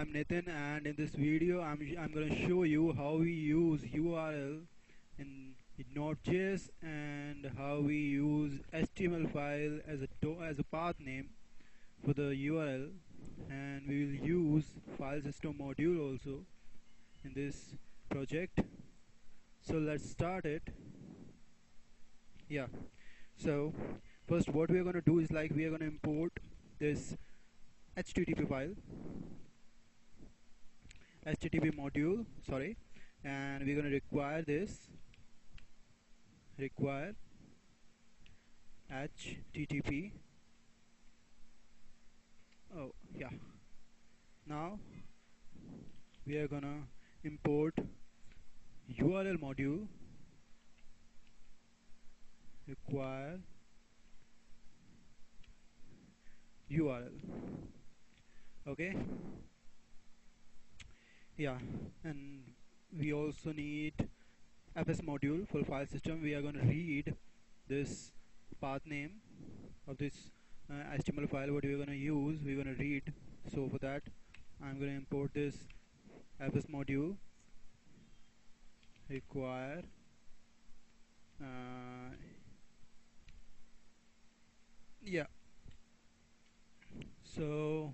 I'm Nitin, and in this video I'm going to show you how we use URL in node.js and how we use HTML file as a path name for the URL, and we will use file system module also in this project. So let's start it. Yeah. So first, what we are going to do is we are going to import this HTTP file, HTTP module, sorry, and we're going to require HTTP. Oh yeah. Now we are gonna import URL module, require URL. Okay. Yeah, and we also need fs module for file system. We are going to read this path name of this HTML file what we're going to use. We're going to read. So for that I'm going to import this fs module, require yeah. So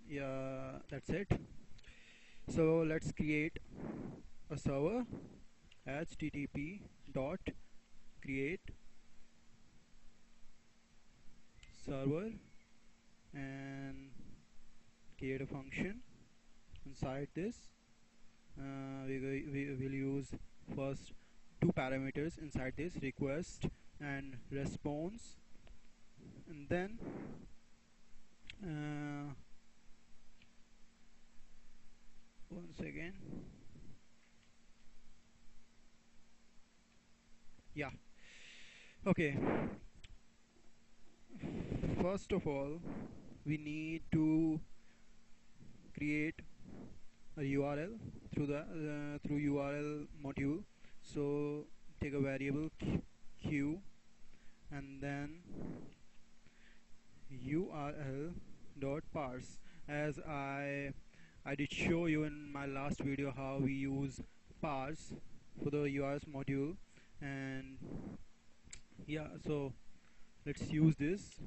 yeah, that's it. So let's create a server, http dot create server, and create a function inside this. We will use first two parameters inside this, request and response, and then once again, yeah. Okay, first of all we need to create a URL through URL module. So take a variable q and then URL dot parse, as I did show you in my last video how we use parse for the URL module. And yeah, so let's use this.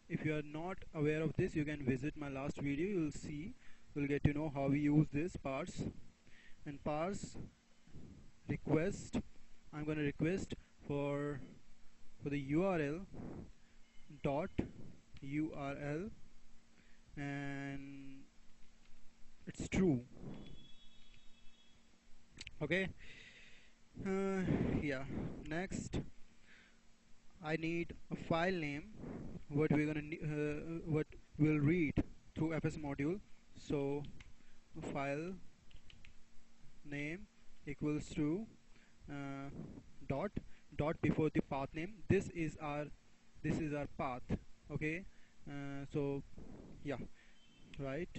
If you are not aware of this, you can visit my last video. You'll get to know how we use this parse. And parse request, I'm going to request for the URL dot URL, and it's true. Okay. Yeah, next I need a file name what we'll read through fs module. So file name equals to uh, dot before the path name. This is our path. Okay. So yeah, right,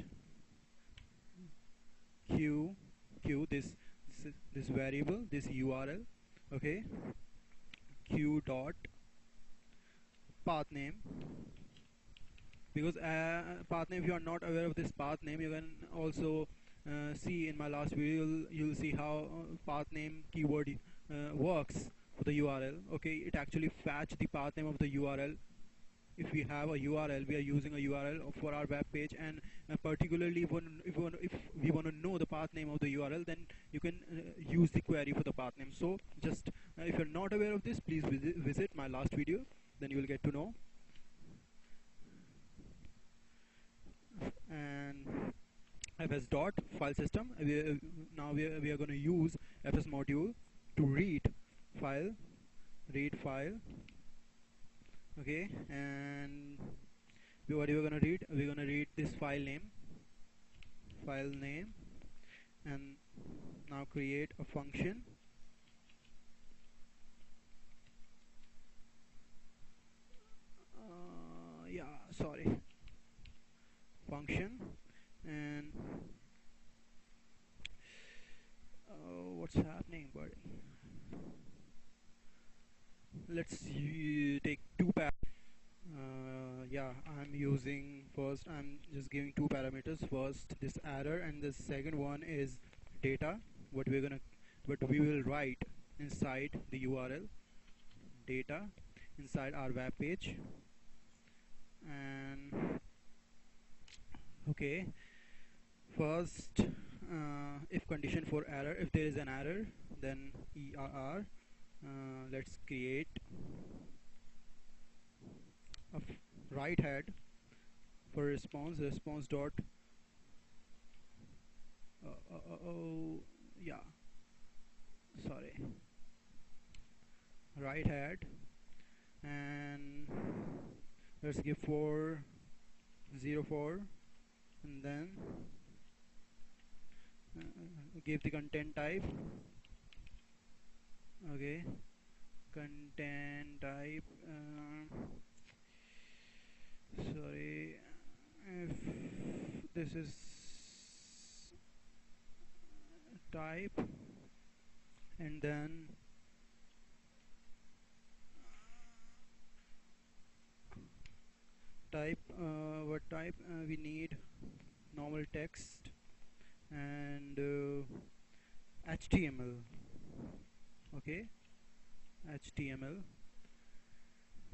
q this variable, this URL. Okay, q dot path name, because path name, if you are not aware of this path name, you can also see in my last video. You'll see how path name keyword works for the URL. Okay, it actually fetch the path name of the URL. If we have a URL, we are using a URL for our web page, and particularly if we want to know the path name of the URL, then you can use the query for the path name. So just if you're not aware of this, please visit my last video, then you will get to know. And fs dot file system, now we are going to use fs module to read file. Okay, and what we're going to read, we're going to read this file name, and now create a function. Yeah, sorry, function. And what's happening, buddy? Let's take two I'm using, first I'm just giving two parameters, first this error and the second one is data, what we will write inside the URL data inside our web page. And okay, first if condition for error, if there is an error, then err, let's create a write head for response dot oh yeah, sorry, write head, and let's give 404, and then give the content type. Okay, content type, sorry, if this is type, and then type, what type we need, normal text, and HTML. Okay, HTML,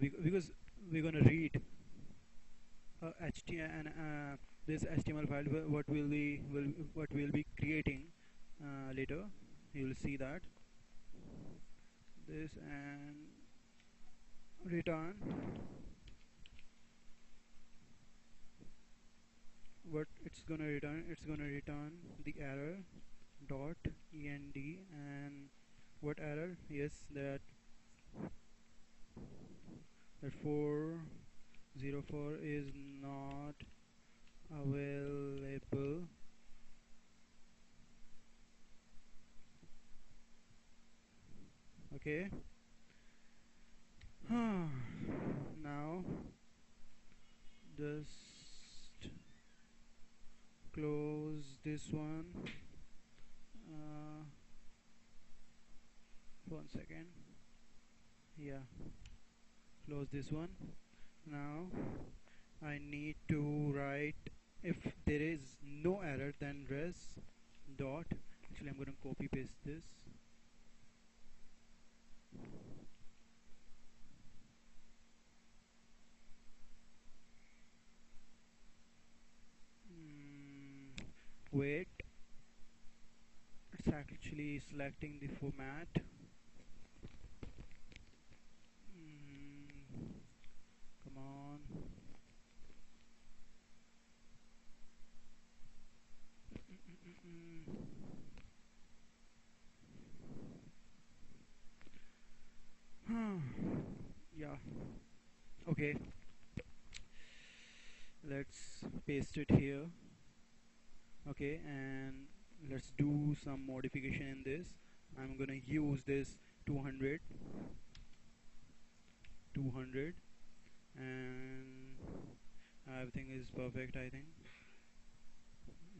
because we're gonna read HTML, and this HTML file, what we'll be creating later. You will see that this, and return what it's gonna return. It's gonna return the error dot end, and what error? Yes, that 404 is not available. Okay. Now just close this one. 1 second. Yeah, close this one. Now I need to write, if there is no error, then res dot, actually I'm going to copy paste this. Wait, it's actually selecting the format. Come on. Yeah, okay, let's paste it here. Okay, and let's do some modification in this. I'm gonna use this 200, and everything is perfect, I think.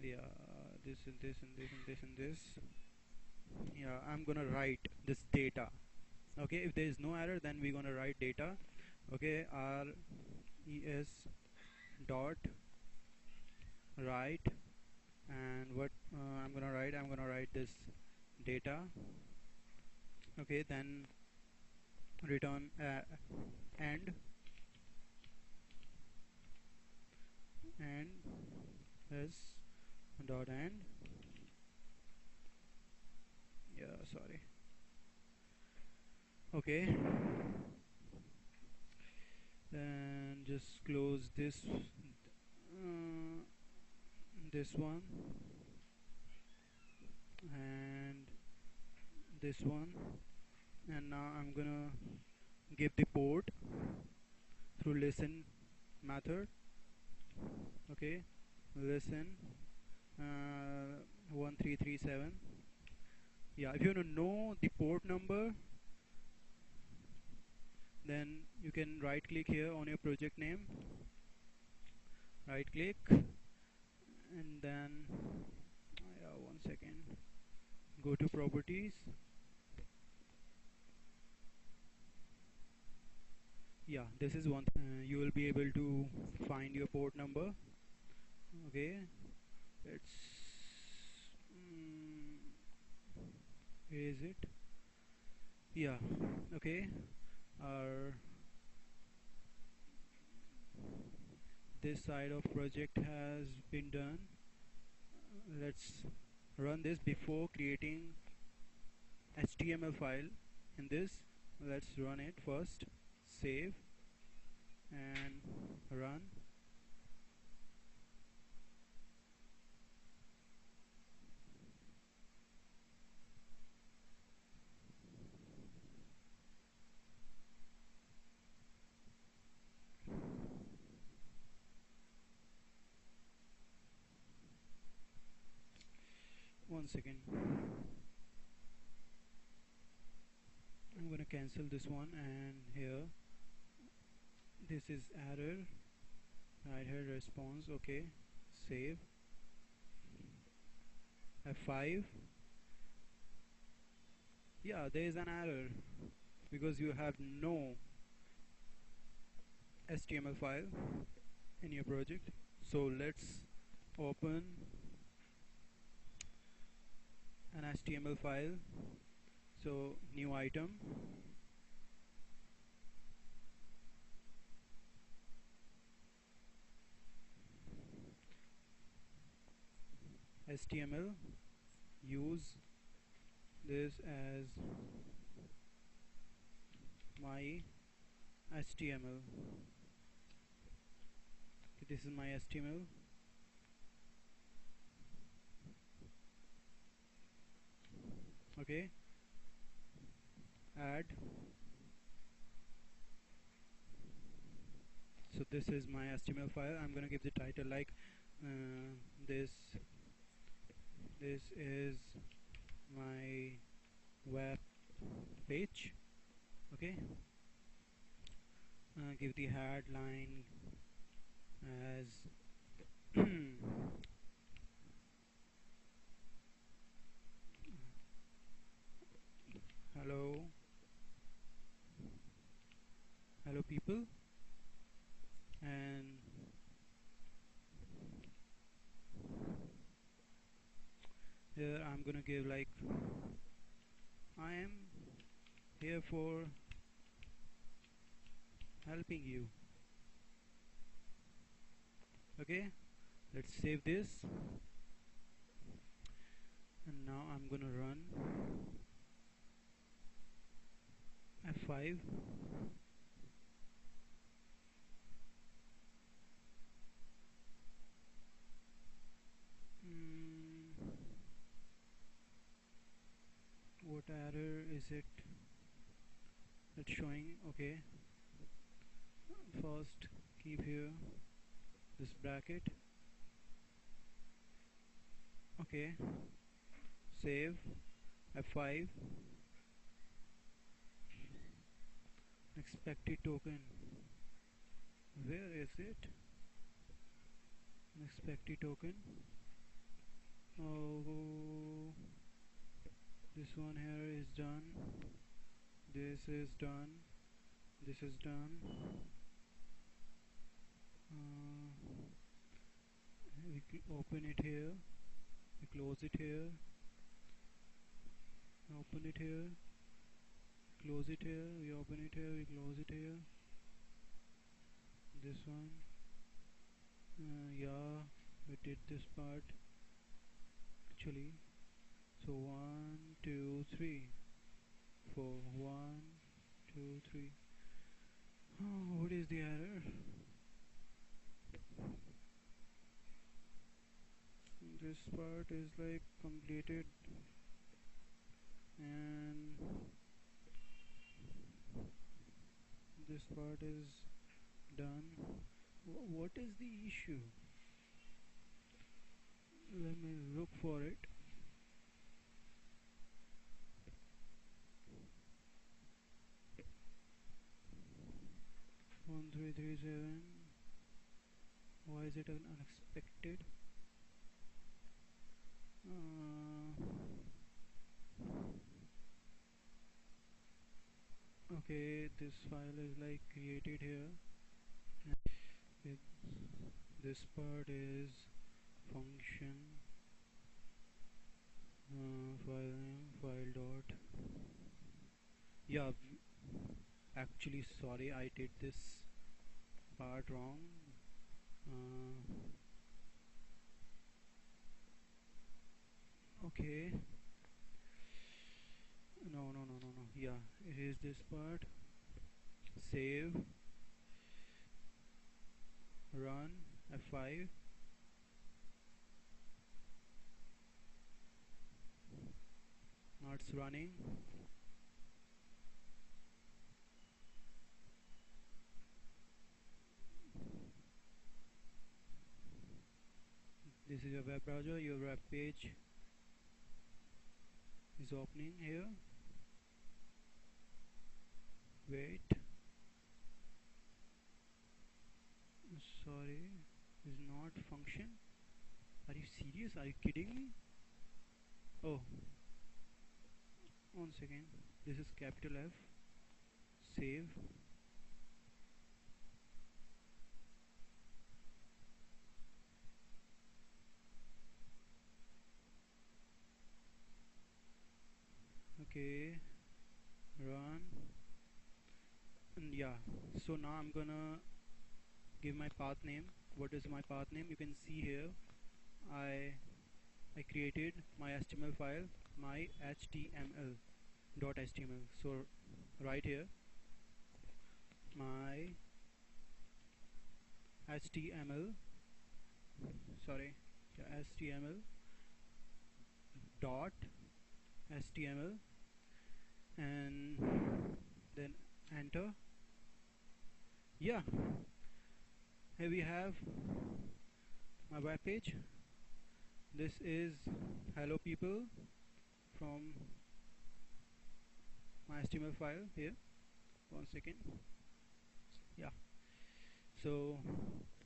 Yeah, this and this and this and this and this. Yeah, I'm gonna write this data. Okay, if there is no error, then we're gonna write data. Okay, res dot write, and what I'm gonna write this data. Okay, then return end, and is dot end. Yeah, sorry. Okay, then just close this this one and this one, and now I'm gonna give the port through listen method. Okay, listen 1337. Yeah, if you want to know the port number, then you can right click here on your project name, right click, and then 1 second, go to properties. Yeah, this is one you will be able to find your port number. Okay, it's where is it? Yeah, okay. Our this side of project has been done. Let's run this before creating HTML file in this. Let's run it first. Save and run. One second. I'm gonna cancel this one, and here this is error. Right here response. Okay, save. F5. Yeah, there is an error because you have no HTML file in your project. So let's open an HTML file. So new item, HTML, use this as my HTML. Okay, this is my HTML. Okay, add. So this is my HTML file. I'm gonna give the title like this is my web page. Okay, give the headline as hello people, and here I'm gonna give like I am here for helping you. Okay, let's save this, and now I'm gonna run F5. What error is it? It's showing. Okay, first keep here this bracket. Okay, save. F5. Expected token, where is it? Expected token. Oh, this one here is done, this is done, this is done. We open it here, we close it here, open it here, close it here, we open it here, we close it here. This one, yeah, we did this part actually. So 1 2 3 4, 1 2 3. Oh, what is the error? This part is like completed, and this part is done. What is the issue? Let me look for it. One three three seven. Why is it unexpected? Okay, this file is like created here. It, this part is function file name file dot. Yeah, actually sorry, I did this part wrong. Okay, no, yeah, it is this part. Save, run F5. Now it's running. This is your web browser. Your web page is opening here. Wait, sorry, is not function. Are you serious? Are you kidding me? Oh, 1 second. This is capital F. Save. Okay, run. And yeah, so now I'm gonna give my path name. What is my path name? You can see here I created my HTML file, my html dot html. So right here, my html, sorry, yeah, html dot html, and then enter. Yeah, here we have my web page. This is hello people from my HTML file here. 1 second. Yeah, so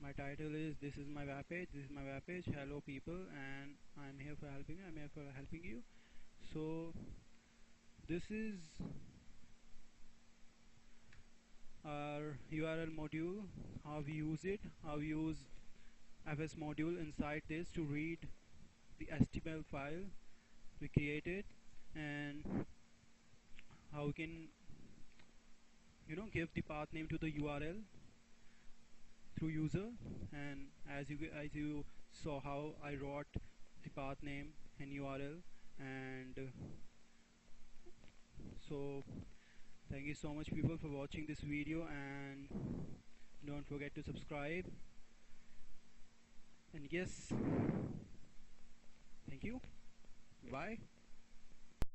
my title is this is my web page, this is my web page, hello people, and I'm here for helping you, I'm here for helping you. So this is our URL module, how we use it, how we use fs module inside this to read the HTML file we created, and how we can give the path name to the URL through user. And as you saw how I wrote the path name and URL. And so thank you so much people for watching this video, and don't forget to subscribe. And yes, thank you, bye.